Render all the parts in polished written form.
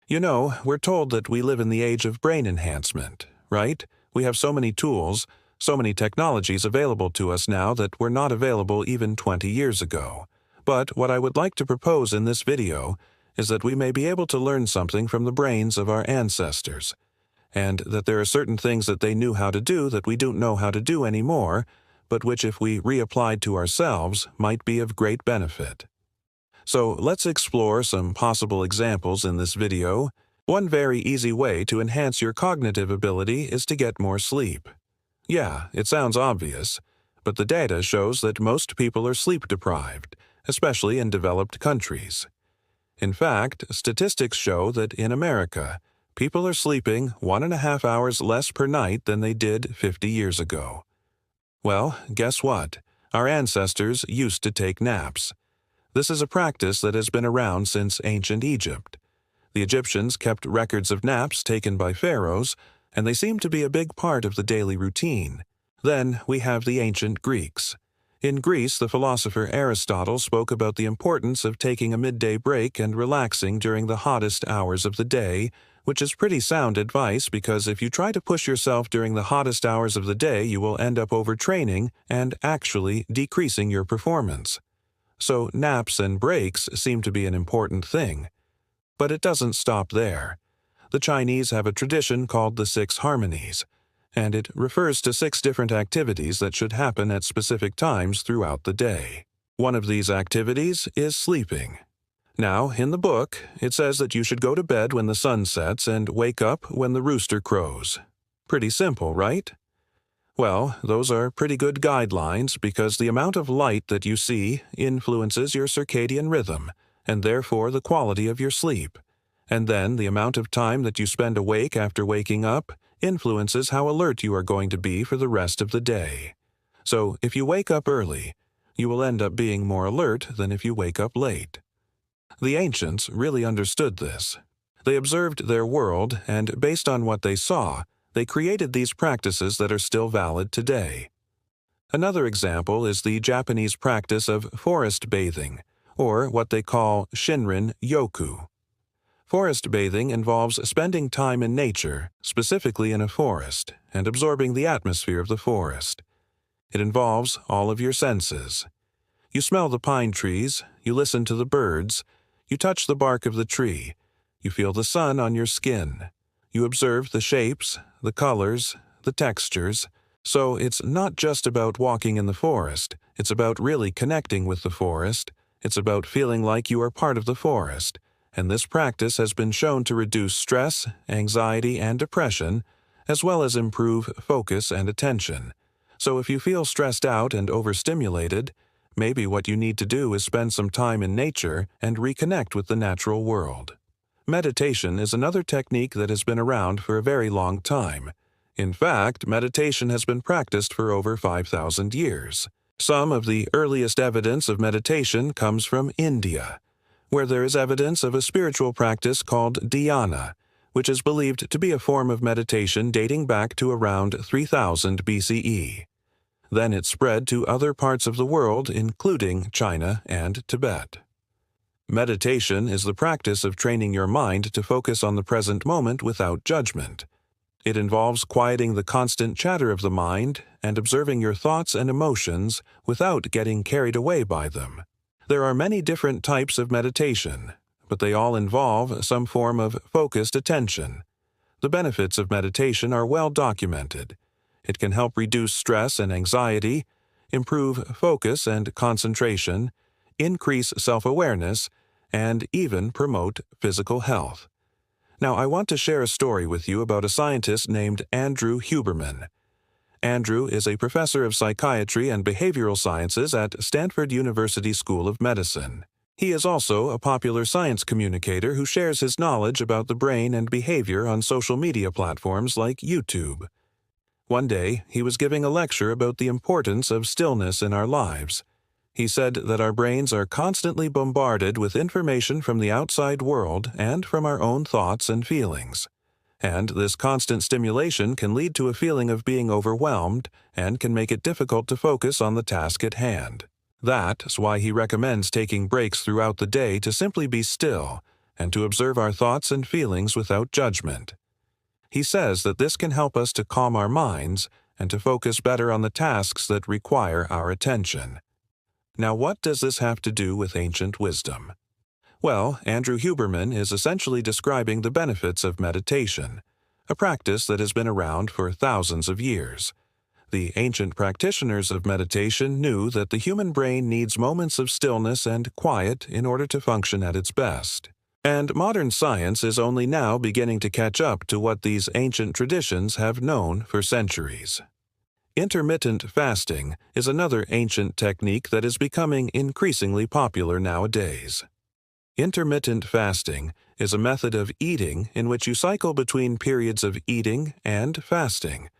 You know, we're told that we live in the age of brain enhancement, right? We have so many tools, so many technologies available to us now that were not available even 20 years ago. But what I would like to propose in this video is that we may be able to learn something from the brains of our ancestors, and that there are certain things that they knew how to do that we don't know how to do anymore, but which if we reapplied to ourselves might be of great benefit. So let's explore some possible examples in this video. One very easy way to enhance your cognitive ability is to get more sleep. Yeah, it sounds obvious, but the data shows that most people are sleep deprived, especially in developed countries. In fact, statistics show that in America, people are sleeping 1.5 hours less per night than they did 50 years ago. Well, guess what? Our ancestors used to take naps. This is a practice that has been around since ancient Egypt. The Egyptians kept records of naps taken by pharaohs, and they seem to be a big part of the daily routine. Then we have the ancient Greeks. In Greece, the philosopher Aristotle spoke about the importance of taking a midday break and relaxing during the hottest hours of the day, which is pretty sound advice because if you try to push yourself during the hottest hours of the day, you will end up overtraining and actually decreasing your performance. So naps and breaks seem to be an important thing. But it doesn't stop there. The Chinese have a tradition called the 6 harmonies, and it refers to 6 different activities that should happen at specific times throughout the day. One of these activities is sleeping. Now, in the book, it says that you should go to bed when the sun sets and wake up when the rooster crows. Pretty simple, right? Well, those are pretty good guidelines because the amount of light that you see influences your circadian rhythm and therefore the quality of your sleep. And then the amount of time that you spend awake after waking up influences how alert you are going to be for the rest of the day. So if you wake up early, you will end up being more alert than if you wake up late. The ancients really understood this. They observed their world, and based on what they saw, they created these practices that are still valid today. Another example is the Japanese practice of forest bathing, or what they call Shinrin Yoku. Forest bathing involves spending time in nature, specifically in a forest, and absorbing the atmosphere of the forest. It involves all of your senses. You smell the pine trees, you listen to the birds, you touch the bark of the tree, you feel the sun on your skin. You observe the shapes, the colors, the textures. So it's not just about walking in the forest. It's about really connecting with the forest. It's about feeling like you are part of the forest. And this practice has been shown to reduce stress, anxiety, and depression, as well as improve focus and attention. So if you feel stressed out and overstimulated, maybe what you need to do is spend some time in nature and reconnect with the natural world. Meditation is another technique that has been around for a very long time. In fact, meditation has been practiced for over 5,000 years. Some of the earliest evidence of meditation comes from India, where there is evidence of a spiritual practice called dhyana, which is believed to be a form of meditation dating back to around 3000 BCE. Then it spread to other parts of the world, including China and Tibet. Meditation is the practice of training your mind to focus on the present moment without judgment. It involves quieting the constant chatter of the mind and observing your thoughts and emotions without getting carried away by them. There are many different types of meditation, but they all involve some form of focused attention. The benefits of meditation are well documented. It can help reduce stress and anxiety, improve focus and concentration, increase self-awareness, and even promote physical health. Now, I want to share a story with you about a scientist named Andrew Huberman. Andrew is a professor of psychiatry and behavioral sciences at Stanford University School of Medicine. He is also a popular science communicator who shares his knowledge about the brain and behavior on social media platforms like YouTube. One day, he was giving a lecture about the importance of stillness in our lives. He said that our brains are constantly bombarded with information from the outside world and from our own thoughts and feelings. And this constant stimulation can lead to a feeling of being overwhelmed and can make it difficult to focus on the task at hand. That's why he recommends taking breaks throughout the day to simply be still and to observe our thoughts and feelings without judgment. He says that this can help us to calm our minds and to focus better on the tasks that require our attention. Now, what does this have to do with ancient wisdom? Well, Andrew Huberman is essentially describing the benefits of meditation, a practice that has been around for thousands of years. The ancient practitioners of meditation knew that the human brain needs moments of stillness and quiet in order to function at its best. And modern science is only now beginning to catch up to what these ancient traditions have known for centuries. Intermittent fasting is another ancient technique that is becoming increasingly popular nowadays. Intermittent fasting is a method of eating in which you cycle between periods of eating and fasting.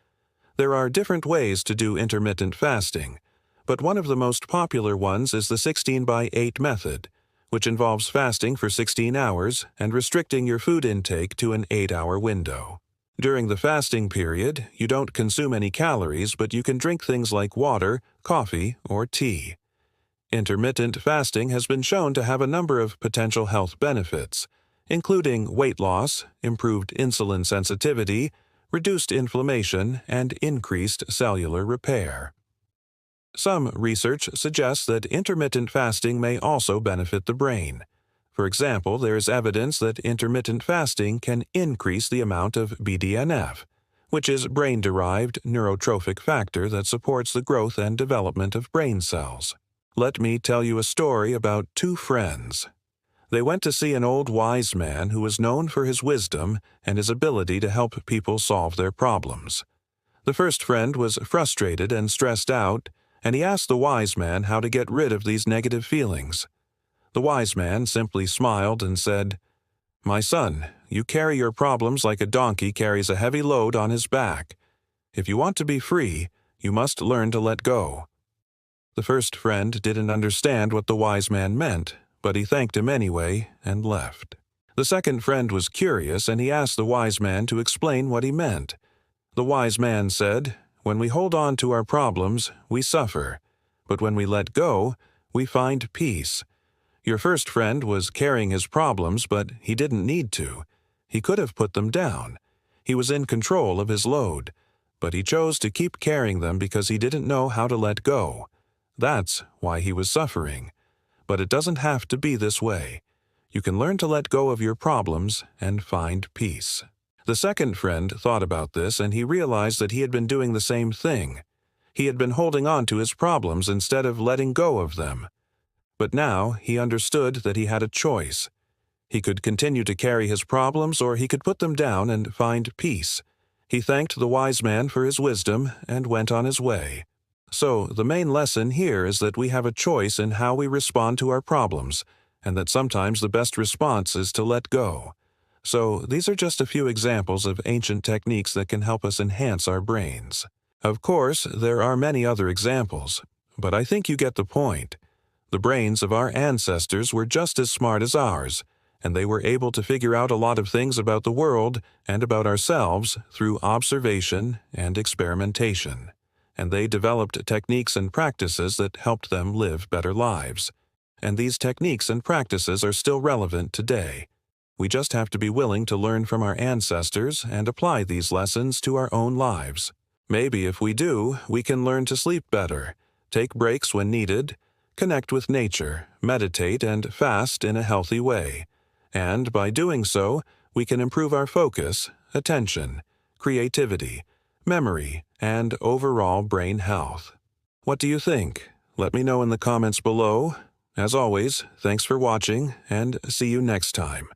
There are different ways to do intermittent fasting, but one of the most popular ones is the 16-by-8 method, which involves fasting for 16 hours and restricting your food intake to an 8-hour window. During the fasting period, you don't consume any calories, but you can drink things like water, coffee, or tea. Intermittent fasting has been shown to have a number of potential health benefits, including weight loss, improved insulin sensitivity, reduced inflammation, and increased cellular repair. Some research suggests that intermittent fasting may also benefit the brain. For example, there is evidence that intermittent fasting can increase the amount of BDNF, which is brain-derived neurotrophic factor that supports the growth and development of brain cells. Let me tell you a story about two friends. They went to see an old wise man who was known for his wisdom and his ability to help people solve their problems. The first friend was frustrated and stressed out, and he asked the wise man how to get rid of these negative feelings. The wise man simply smiled and said, "My son, you carry your problems like a donkey carries a heavy load on his back. If you want to be free, you must learn to let go." The first friend didn't understand what the wise man meant, but he thanked him anyway and left. The second friend was curious, and he asked the wise man to explain what he meant. The wise man said, "When we hold on to our problems, we suffer, but when we let go, we find peace. Your first friend was carrying his problems, but he didn't need to. He could have put them down. He was in control of his load, but he chose to keep carrying them because he didn't know how to let go. That's why he was suffering. But it doesn't have to be this way. You can learn to let go of your problems and find peace." The second friend thought about this, and he realized that he had been doing the same thing. He had been holding on to his problems instead of letting go of them. But now he understood that he had a choice. He could continue to carry his problems, or he could put them down and find peace. He thanked the wise man for his wisdom and went on his way. So, the main lesson here is that we have a choice in how we respond to our problems, and that sometimes the best response is to let go. So, these are just a few examples of ancient techniques that can help us enhance our brains. Of course, there are many other examples, but I think you get the point. The brains of our ancestors were just as smart as ours, and they were able to figure out a lot of things about the world and about ourselves through observation and experimentation. And they developed techniques and practices that helped them live better lives. And these techniques and practices are still relevant today. We just have to be willing to learn from our ancestors and apply these lessons to our own lives. Maybe if we do, we can learn to sleep better, take breaks when needed, connect with nature, meditate, and fast in a healthy way. And by doing so, we can improve our focus, attention, creativity, memory, and overall brain health. What do you think? Let me know in the comments below. As always, thanks for watching, and see you next time.